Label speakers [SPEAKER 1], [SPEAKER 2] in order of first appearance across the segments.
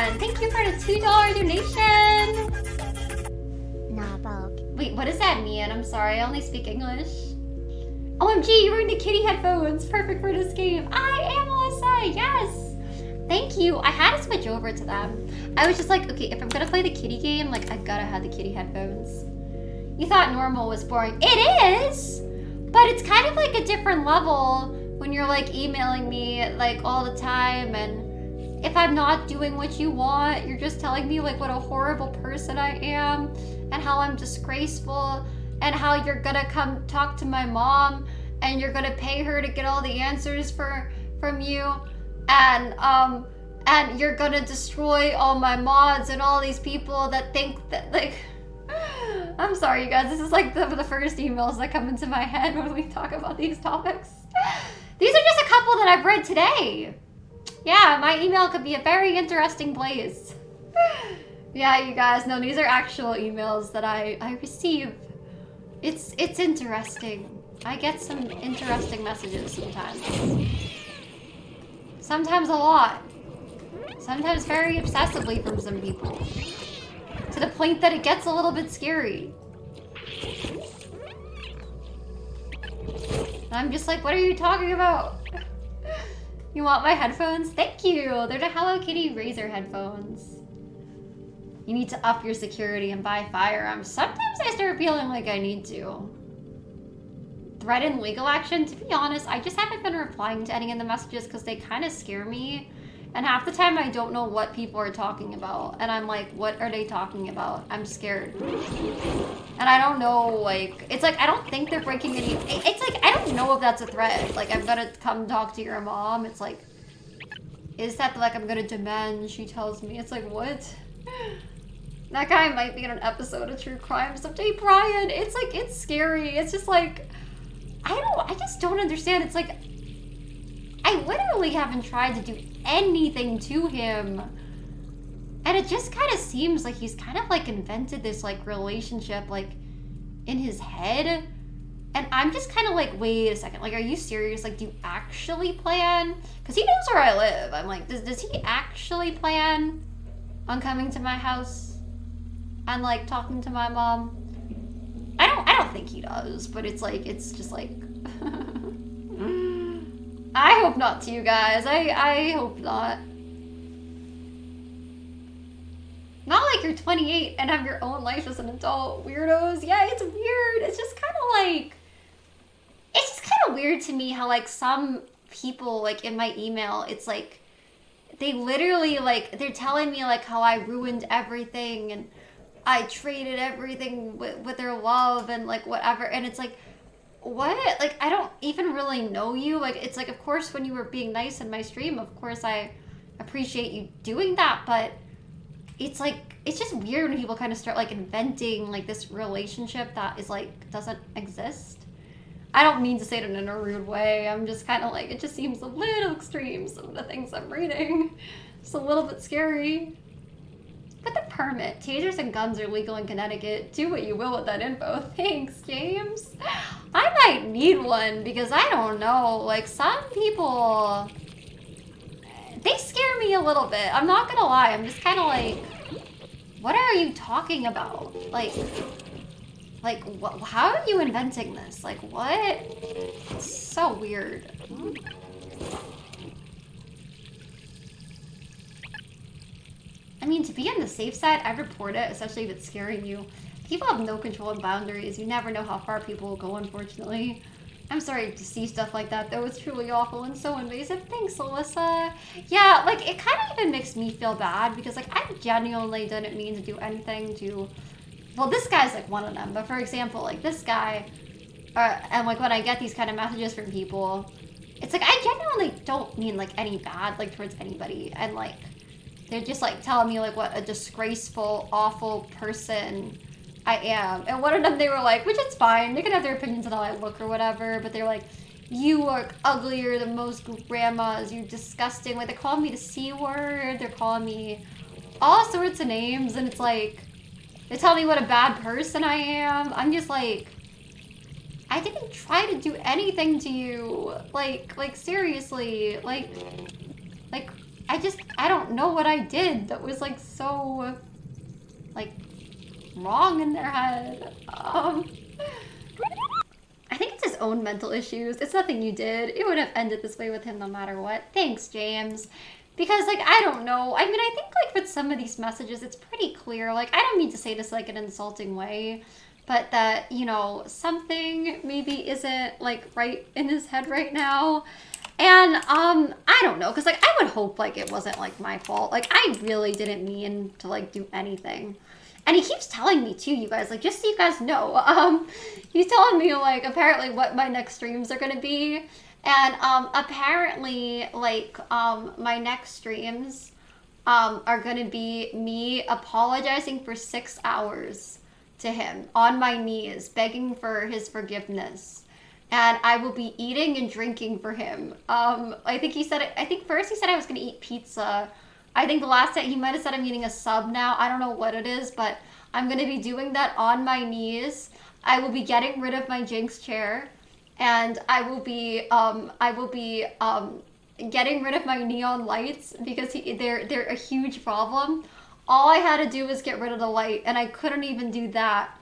[SPEAKER 1] everyone. Thank you for the $2 donation. Wait, what does that mean? I'm sorry, I only speak English. OMG, you're wearing the kitty headphones. Perfect for this game. I am Melissa, yes. Thank you. I had to switch over to them. I was just like, okay, if I'm gonna play the kitty game, like, I gotta have the kitty headphones. You thought normal was boring. It is, but it's kind of like a different level when you're like emailing me like all the time, and if I'm not doing what you want, you're just telling me like what a horrible person I am and how I'm disgraceful and how you're gonna come talk to my mom and you're gonna pay her to get all the answers from you, and you're gonna destroy all my mods and all these people that think that, like, I'm sorry you guys, this is like the first emails that come into my head when we talk about these topics. These are just a couple that I've read today. Yeah, my email could be a very interesting place. Yeah, you guys, no, these are actual emails that I receive. It's interesting. I get some interesting messages sometimes. Sometimes a lot. Sometimes very obsessively from some people. To the point that it gets a little bit scary. I'm just like, what are you talking about? You want my headphones? Thank you! They're the Hello Kitty Razer headphones. You need to up your security and buy firearms. Sometimes I start feeling like I need to. Threaten legal action? To be honest, I just haven't been replying to any of the messages because they kind of scare me. And half the time I don't know what people are talking about. And I'm like, what are they talking about? I'm scared. And I don't know, like, it's like, I don't think they're breaking any, it's like, I don't know if that's a threat. Like, I'm gonna come talk to your mom. It's like, is that like, I'm gonna demand, she tells me. It's like, what? That guy might be in an episode of True Crime someday, Brian. It's like, it's scary. It's just like, I just don't understand. It's like, I literally haven't tried to do anything to him. And it just kind of seems like he's kind of like invented this like relationship like in his head. And I'm just kind of like, wait a second, like, are you serious? Like, do you actually plan? Because he knows where I live. I'm like, does he actually plan on coming to my house and like talking to my mom? I don't think he does, but it's like, it's just like, I hope not to you guys. I hope not. Not like you're 28 and have your own life as an adult. Weirdos. Yeah, it's weird. It's just kind of like, it's just kind of weird to me how like some people like in my email, it's like, they literally like, they're telling me like how I ruined everything and I traded everything with their love and like whatever. And it's like, what? Like, I don't even really know you. Like, it's like, of course, when you were being nice in my stream, of course, I appreciate you doing that. But it's like, it's just weird when people kind of start like inventing like this relationship that is like, doesn't exist. I don't mean to say it in a rude way. I'm just kind of like, it just seems a little extreme, some of the things I'm reading. It's a little bit scary. Get the permit. Tasers and guns are legal in Connecticut. Do what you will with that info. Thanks, James. I might need one because I don't know. Like, some people, they scare me a little bit. I'm not gonna lie. I'm just kind of like, what are you talking about? Like, how are you inventing this? Like, what? It's so weird. I mean, to be on the safe side, I'd report it, especially if it's scaring you. People have no control and boundaries. You never know how far people will go, unfortunately. I'm sorry to see stuff like that, though. It's truly awful and so invasive. Thanks, Alyssa. Yeah, like, it kind of even makes me feel bad because, like, I genuinely didn't mean to do anything to... Well, this guy's, like, one of them. But, for example, like, this guy... and, like, when I get these kind of messages from people, it's like, I genuinely don't mean, like, any bad, like, towards anybody. And, like... They're just like telling me like what a disgraceful, awful person I am. And one of them, they were like, which is fine. They can have their opinions on how I look or whatever. But they're like, you are uglier than most grandmas. You're disgusting. Like, they're calling me the C word. They're calling me all sorts of names. And it's like, they tell me what a bad person I am. I'm just like, I didn't try to do anything to you. Like seriously. Like, I don't know what I did that was like so, like, wrong in their head. I think it's his own mental issues. It's nothing you did. It would have ended this way with him no matter what. Thanks, James. Because, like, I don't know. I mean, I think, like, with some of these messages, it's pretty clear. Like, I don't mean to say this, like, in an insulting way, but that, you know, something maybe isn't, like, right in his head right now. And, I don't know. Because, like, I would hope, like, it wasn't, like, my fault. Like, I really didn't mean to, like, do anything. And he keeps telling me, too, you guys. Like, just so you guys know. He's telling me, like, apparently what my next streams are going to be. And apparently, like, my next streams are going to be me apologizing for 6 hours to him on my knees, begging for his forgiveness. And I will be eating and drinking for him. I think he said, I think first he said I was going to eat pizza. I think the last time he might have said I'm eating a sub now. I don't know what it is, but I'm going to be doing that on my knees. I will be getting rid of my Jinx chair. And I will be getting rid of my neon lights because they're a huge problem. All I had to do was get rid of the light, and I couldn't even do that.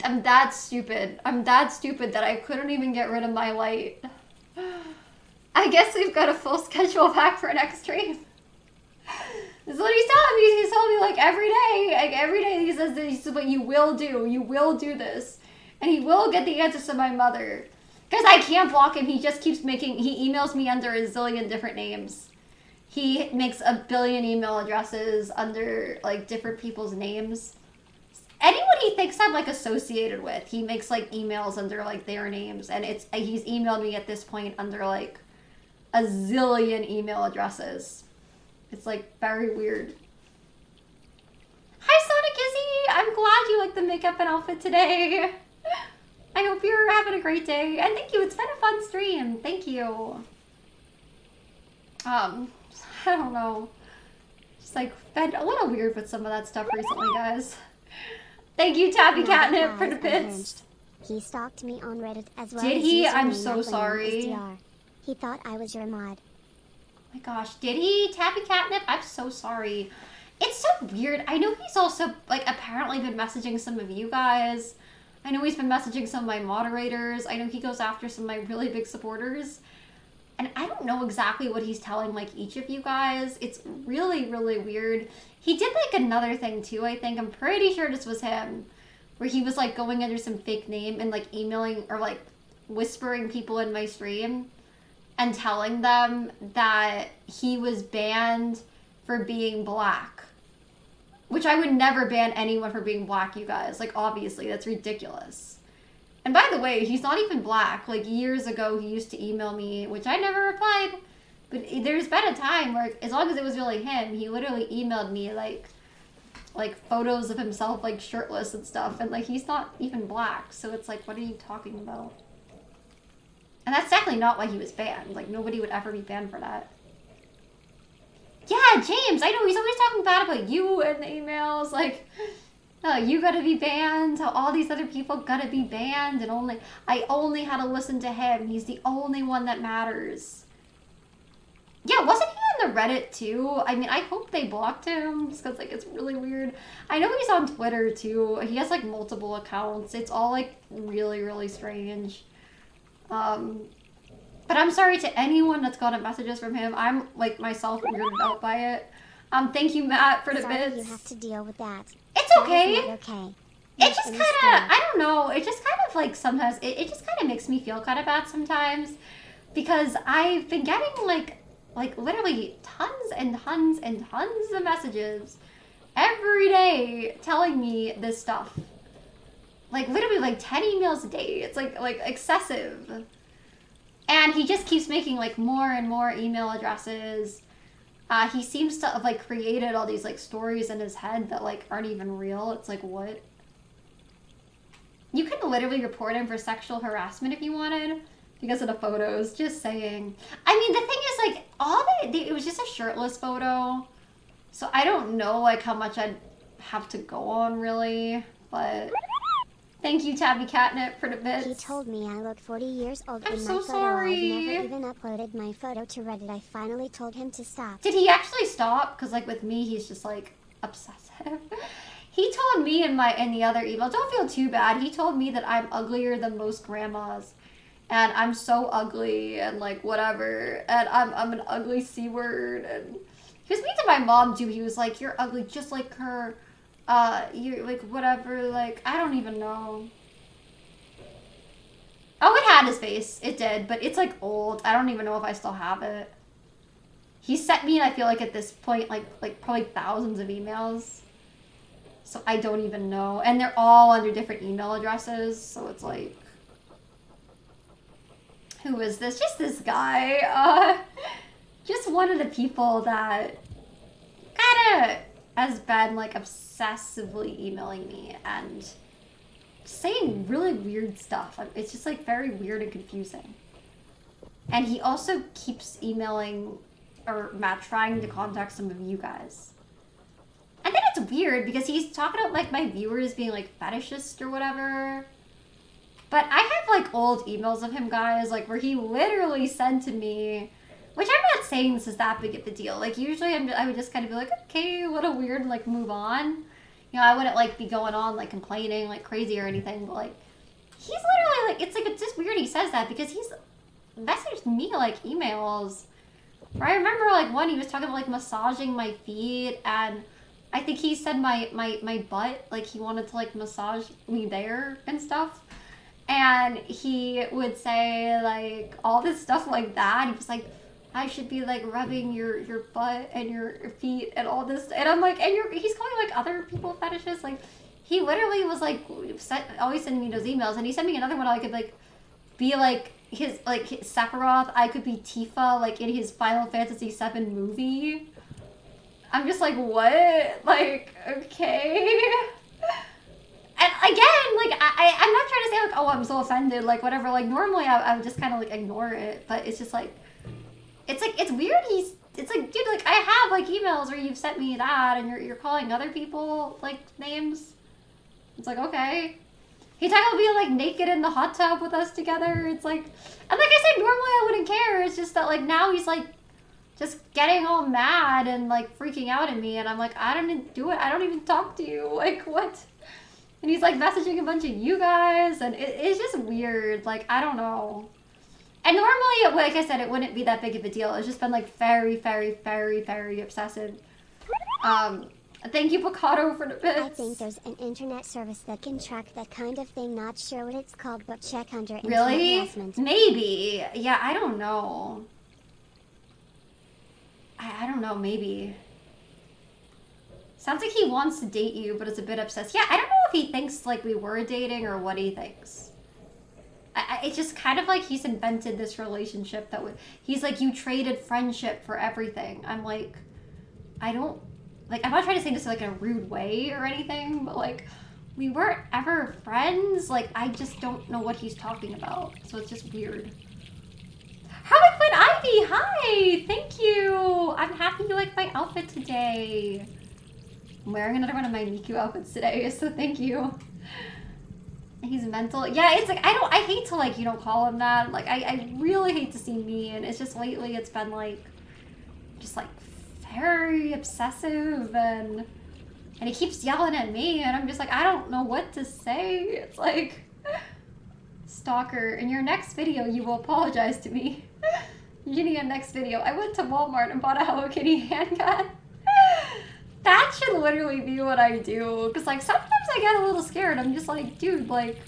[SPEAKER 1] I'm that stupid. I'm that stupid that I couldn't even get rid of my light. I guess we've got a full schedule back for next stream. This is what he's telling me. He's telling me like every day he says, but you will do this. And he will get the answers to my mother. Because I can't block him. He just keeps he emails me under a zillion different names. He makes a billion email addresses under, like, different people's names. Anyone he thinks I'm, like, associated with, he makes, like, emails under, like, their names. And he's emailed me at this point under, like, a zillion email addresses. It's, like, very weird. Hi, Sonic Izzy! I'm glad you like the makeup and outfit today. I hope you're having a great day. And thank you. It's been a fun stream. Thank you. I don't know. Just like been a little weird with some of that stuff recently, guys. Thank you, Tabby Catnip, for the bits.
[SPEAKER 2] He stalked me on Reddit as well.
[SPEAKER 1] Did he? I'm so sorry.
[SPEAKER 2] He thought I was your mod.
[SPEAKER 1] Oh my gosh, did he? Tabby Catnip? I'm so sorry. It's so weird. I know he's also, like, apparently been messaging some of you guys. I know he's been messaging some of my moderators. I know he goes after some of my really big supporters. And I don't know exactly what he's telling, like, each of you guys. It's really, really weird. He did, like, another thing, too, I think. I'm pretty sure this was him. Where he was, like, going under some fake name and, like, emailing or, like, whispering people in my stream. And telling them that he was banned for being black. Which I would never ban anyone for being black, you guys. Like, obviously, that's ridiculous. And by the way, he's not even black. Like, years ago, he used to email me, which I never replied. But there's been a time where, as long as it was really him, he literally emailed me, like photos of himself, like, shirtless and stuff. And, like, he's not even black. So it's like, what are you talking about? And that's definitely not why he was banned. Like, nobody would ever be banned for that. Yeah, James, I know, he's always talking bad about you in the emails, like, oh, you gotta be banned, all these other people gotta be banned, and I only had to listen to him, he's the only one that matters. Yeah, wasn't he on the Reddit, too? I mean, I hope they blocked him, just because, like, it's really weird. I know he's on Twitter, too, he has, like, multiple accounts, it's all, like, really, really strange. But I'm sorry to anyone that's gotten messages from him. I'm, like, myself weirded out by it. Thank you, Matt, for the bits.
[SPEAKER 2] You have to deal with that.
[SPEAKER 1] It's okay.
[SPEAKER 2] Okay.
[SPEAKER 1] It just kind of, I don't know. It just kind of, like, sometimes, it just kind of makes me feel kind of bad sometimes. Because I've been getting, like literally tons and tons and tons of messages every day telling me this stuff. Like, literally, like, 10 emails a day. It's, like excessive. And he just keeps making, like, more and more email addresses. He seems to have, like, created all these, like, stories in his head that, like, aren't even real. It's like, what? You could literally report him for sexual harassment if you wanted. Because of the photos. Just saying. I mean, the thing is, like, it was just a shirtless photo. So I don't know, like, how much I'd have to go on, really. But Thank you, Tabby Catnip, for the bits.
[SPEAKER 2] He told me I look 40 years old
[SPEAKER 1] I'm
[SPEAKER 2] in
[SPEAKER 1] so
[SPEAKER 2] my photo.
[SPEAKER 1] sorry.
[SPEAKER 2] I've never even uploaded my photo to Reddit. I finally told him to stop.
[SPEAKER 1] Did he actually stop? Because like with me, he's just like obsessive. He told me in the other email, don't feel too bad. He told me that I'm uglier than most grandmas. And I'm so ugly and like whatever. And I'm an ugly C word. And he was mean to my mom too. He was like, you're ugly just like her. You're like whatever. Like, I don't even know. Oh, it had his face. It did, but it's like old. I don't even know if I still have it. He sent me, I feel like at this point, like probably thousands of emails. So I don't even know. And they're all under different email addresses. So it's like, who is this? Just this guy. Just one of the people that kind of has been like obsessively emailing me and saying really weird stuff. It's just like very weird and confusing. And he also keeps emailing or trying to contact some of you guys. I think it's weird because he's talking about like my viewers being like fetishist or whatever. But I have like old emails of him, guys, like where he literally said to me, which I'm not saying this is that big of a deal. Like usually I would just kind of be like, okay, a little weird, and like move on. You know, I wouldn't like be going on like complaining like crazy or anything, but like he's literally like, it's just weird he says that because he's messaged me like emails where I remember like one he was talking about like massaging my feet, and I think he said my butt, like he wanted to like massage me there and stuff. And he would say like all this stuff like that. He was like, I should be like rubbing your butt and your feet and all this. And I'm like, and he's calling like other people fetishes. Like he literally was like always sending me those emails. And he sent me another one. I could like be like his Sephiroth. I could be Tifa like in his Final Fantasy VII movie. I'm just like, what? Like, okay. And again, like, I'm not trying to say, like, oh, I'm so offended, like, whatever. Like, normally I would just kind of, like, ignore it. But it's just, like, it's weird. It's like, dude, like, I have, like, emails where you've sent me that and you're calling other people, like, names. It's like, okay. He talked about being, like, naked in the hot tub with us together. It's like, and like I said, normally I wouldn't care. It's just that, like, now he's, like, just getting all mad and, like, freaking out at me. And I'm like, I don't even do it. I don't even talk to you. Like, what? And he's like messaging a bunch of you guys, and it's just weird. Like, I don't know. And normally, like I said, it wouldn't be that big of a deal. It's just been like very, very, very, very obsessive. Thank you, Picato, for the bits.
[SPEAKER 2] I think there's an internet service that can track that kind of thing. Not sure what it's called, but check under internet
[SPEAKER 1] Really?
[SPEAKER 2] harassment.
[SPEAKER 1] Maybe. Yeah, I don't know. I don't know, maybe. Sounds like he wants to date you, but is a bit obsessed. Yeah, I don't know if he thinks like we were dating or what he thinks. It's just kind of like he's invented this relationship that he's like, you traded friendship for everything. I'm like, I don't, like, I'm not trying to say this in like a rude way or anything, but like, we weren't ever friends. Like, I just don't know what he's talking about. So it's just weird. Harley Quinn Ivy, hi! Thank you! I'm happy you like my outfit today. I'm wearing another one of my Miku outfits today, so thank you. He's mental. Yeah, it's like, I hate to like, you know, call him that. Like, I really hate to seem mean. It's just lately it's been like, just like very obsessive and he keeps yelling at me and I'm just like, I don't know what to say. It's like, stalker, in your next video you will apologize to me. Eugenia, next video. I went to Walmart and bought a Hello Kitty handgun. That should literally be what I do. Because, like, sometimes I get a little scared. I'm just like, dude, like,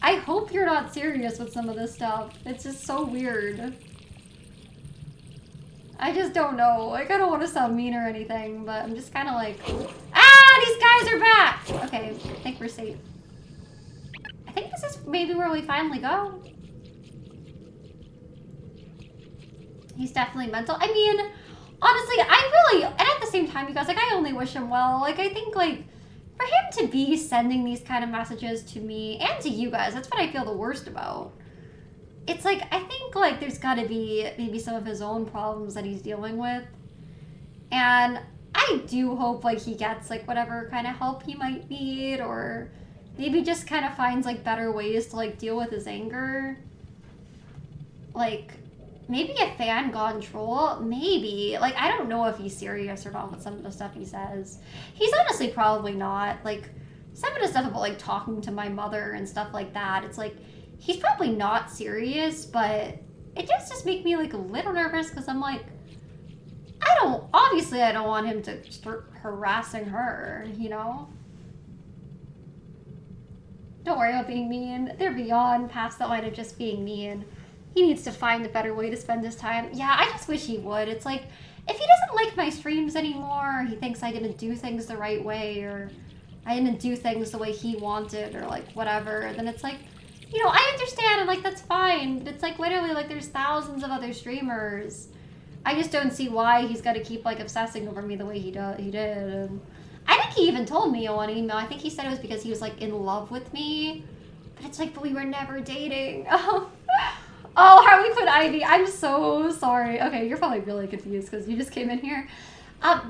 [SPEAKER 1] I hope you're not serious with some of this stuff. It's just so weird. I just don't know. Like, I don't want to sound mean or anything, but I'm just kind of like, ah, these guys are back! Okay, I think we're safe. I think this is maybe where we finally go. He's definitely mental. I mean, honestly, and at the same time, you guys, like, I only wish him well. Like, I think, like, for him to be sending these kind of messages to me and to you guys, that's what I feel the worst about. It's like, I think, like, there's gotta be maybe some of his own problems that he's dealing with. And I do hope, like, he gets, like, whatever kind of help he might need, or maybe just kind of finds like better ways to like deal with his anger. Like, maybe a fan gone troll, maybe. Like, I don't know if he's serious or not with some of the stuff he says. He's honestly probably not. Like, some of the stuff about like talking to my mother and stuff like that, it's like, he's probably not serious, but it just make me like a little nervous because I'm like, obviously I don't want him to start harassing her, you know? Don't worry about being mean. They're beyond past that line of just being mean. He needs to find a better way to spend his time. Yeah, I just wish he would. It's like, if he doesn't like my streams anymore, he thinks I didn't do things the right way, or I didn't do things the way he wanted, or like whatever, then it's like, you know, I understand, and like, that's fine. But it's like, literally, like, there's thousands of other streamers. I just don't see why he's got to keep like obsessing over me the way he did. And I think he even told me in one email, I think he said it was because he was like in love with me. But it's like, but we were never dating. Oh, Harley Quinn Ivy, I'm so sorry. Okay, you're probably really confused because you just came in here.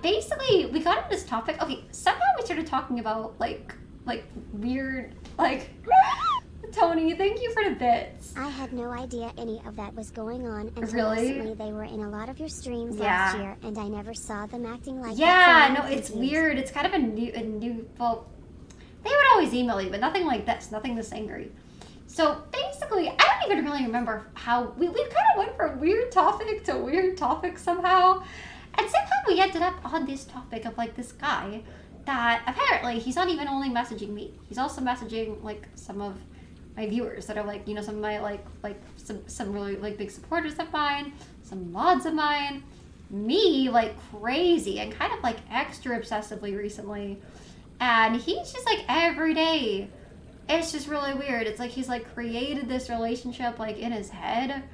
[SPEAKER 1] Basically, we got into this topic. Okay, somehow we started talking about like weird, like, Tony, thank you for the bits.
[SPEAKER 2] I had no idea any of that was going on until
[SPEAKER 1] Really?
[SPEAKER 2] recently. They were in a lot of your streams
[SPEAKER 1] Yeah.
[SPEAKER 2] last year, and I never saw them acting like
[SPEAKER 1] Yeah,
[SPEAKER 2] that.
[SPEAKER 1] no, it's weird. It's kind of a new, well, they would always email me, but nothing like this, nothing this angry. So basically, I don't even really remember how, we kind of went from weird topic to weird topic somehow. And somehow we ended up on this topic of like this guy that apparently he's not even only messaging me. He's also messaging like some of my viewers that are like, you know, some of my like some really like big supporters of mine, some mods of mine, me like crazy and kind of like extra obsessively recently. And he's just like every day. It's just really weird. It's like he's like created this relationship like in his head.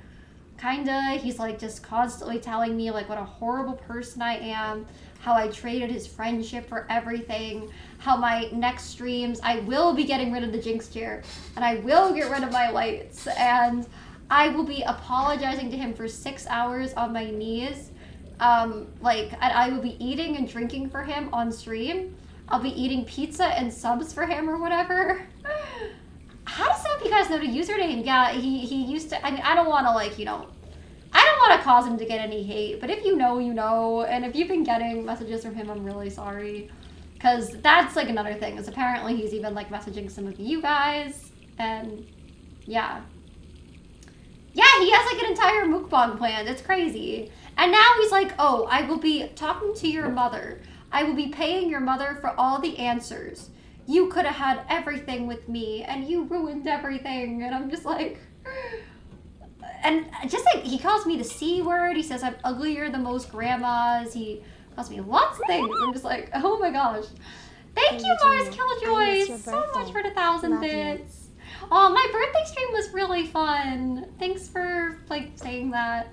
[SPEAKER 1] Kinda. He's like just constantly telling me like what a horrible person I am, how I traded his friendship for everything, how my next streams I will be getting rid of the Jinx chair and I will get rid of my lights and I will be apologizing to him for 6 hours on my knees. Like, and I will be eating and drinking for him on stream. I'll be eating pizza and subs for him or whatever. How does some of you guys know the username? Yeah, he used to, I mean, I don't want to like, you know, I don't want to cause him to get any hate, but if you know, you know, and if you've been getting messages from him, I'm really sorry. Because that's like another thing, is apparently he's even like messaging some of you guys, and yeah. Yeah, he has like an entire mukbang planned, it's crazy. And now he's like, oh, I will be talking to your mother. I will be paying your mother for all the answers. You could have had everything with me, and you ruined everything. And I'm just like... And just like, he calls me the C word. He says I'm uglier than most grandmas. He calls me lots of things. I'm just like, oh my gosh. Thank you, Mars Killjoy, so much for the 1,000 bits. Oh, my birthday stream was really fun. Thanks for, like, saying that.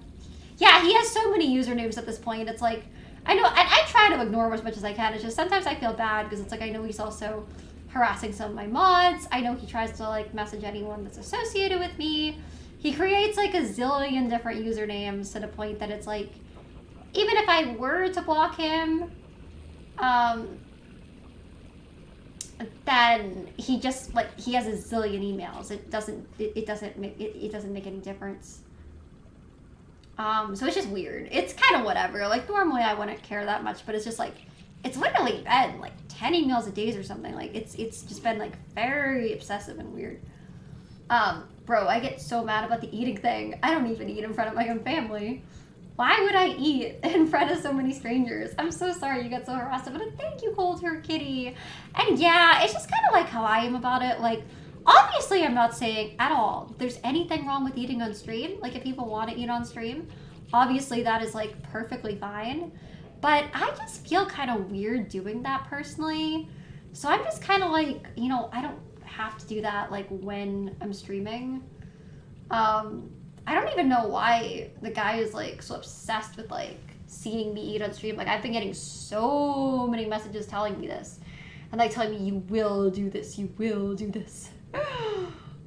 [SPEAKER 1] Yeah, he has so many usernames at this point. It's like, I know, and I try to ignore him as much as I can. It's just sometimes I feel bad because it's like I know he's also harassing some of my mods. I know he tries to, like, message anyone that's associated with me. He creates like a zillion different usernames to the point that it's like, even if I were to block him, then he just like, he has a zillion emails. It doesn't make any difference. So it's just weird. It's kind of whatever. Like normally I wouldn't care that much, but it's just like, it's literally been like 10 emails a day or something. Like it's just been like very obsessive and weird. Bro, I get so mad about the eating thing. I don't even eat in front of my own family. Why would I eat in front of so many strangers? I'm so sorry you got so harassed about it. Thank you, Cold Her Kitty. And yeah, it's just kind of like how I am about it. Like, obviously I'm not saying at all there's anything wrong with eating on stream. Like, if people want to eat on stream, obviously that is like perfectly fine. But I just feel kind of weird doing that personally. So I'm just kind of like, you know, I don't have to do that like when I'm streaming. I don't even know why the guy is like so obsessed with like seeing me eat on stream. Like I've been getting so many messages telling me this and like telling me you will do this, you will do this.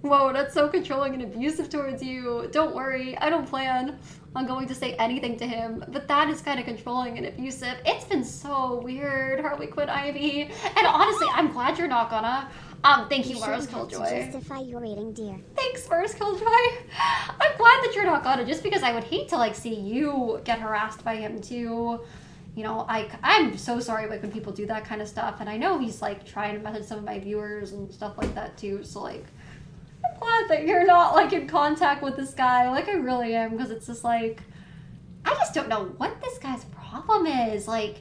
[SPEAKER 1] Whoa, that's so controlling and abusive towards you. Don't worry, I don't plan on going to say anything to him, but that is kind of controlling and abusive. It's been so weird, Harley Quinn Ivy. And honestly, I'm glad you're not gonna. Thank you, Mars
[SPEAKER 2] shouldn't have to
[SPEAKER 1] Killjoy.
[SPEAKER 2] justify your rating, dear.
[SPEAKER 1] Thanks, Mars Killjoy. I'm glad that you're not gonna, just because I would hate to like see you get harassed by him too. You know, I'm so sorry like when people do that kind of stuff, and I know he's like trying to message some of my viewers and stuff like that too. So like, I'm glad that you're not like in contact with this guy. Like I really am, because it's just like, I just don't know what this guy's problem is. Like,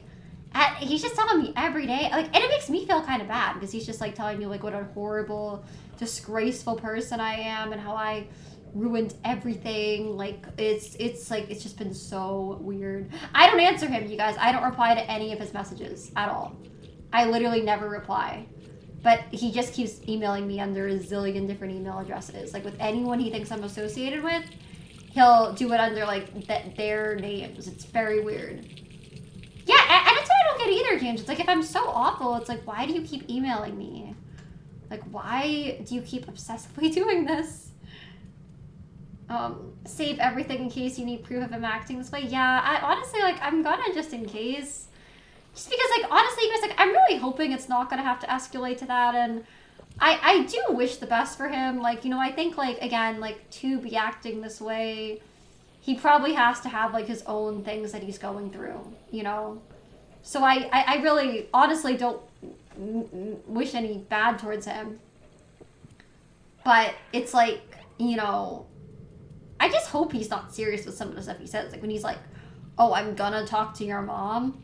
[SPEAKER 1] he's just telling me every day, like, and it makes me feel kind of bad because he's just like telling me like what a horrible, disgraceful person I am and how I ruined everything. Like it's just been so weird. I don't answer him, you guys. I don't reply to any of his messages at all. I literally never reply. But he just keeps emailing me under a zillion different email addresses. Like with anyone he thinks I'm associated with, he'll do it under like their names. It's very weird. Yeah, and that's what I don't get either, James. It's like, if I'm so awful, it's like, why do you keep emailing me? Like, why do you keep obsessively doing this? Save everything in case you need proof of him acting this way. Yeah, I honestly, like, I'm gonna just in case. Just because, like, honestly, you guys, like, I'm really hoping it's not gonna have to escalate to that, and I do wish the best for him. Like, you know, I think, like, again, like, to be acting this way, he probably has to have, like, his own things that he's going through, you know? So I really, honestly, don't wish any bad towards him. But it's like, you know, I just hope he's not serious with some of the stuff he says. Like, when he's like, oh, I'm gonna talk to your mom.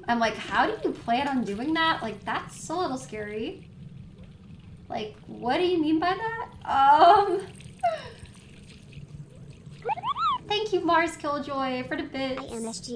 [SPEAKER 1] I'm like, how do you plan on doing that? Like, that's a little scary. Like, what do you mean by that? Thank you, Mars Killjoy, for the bits.
[SPEAKER 2] I MSG.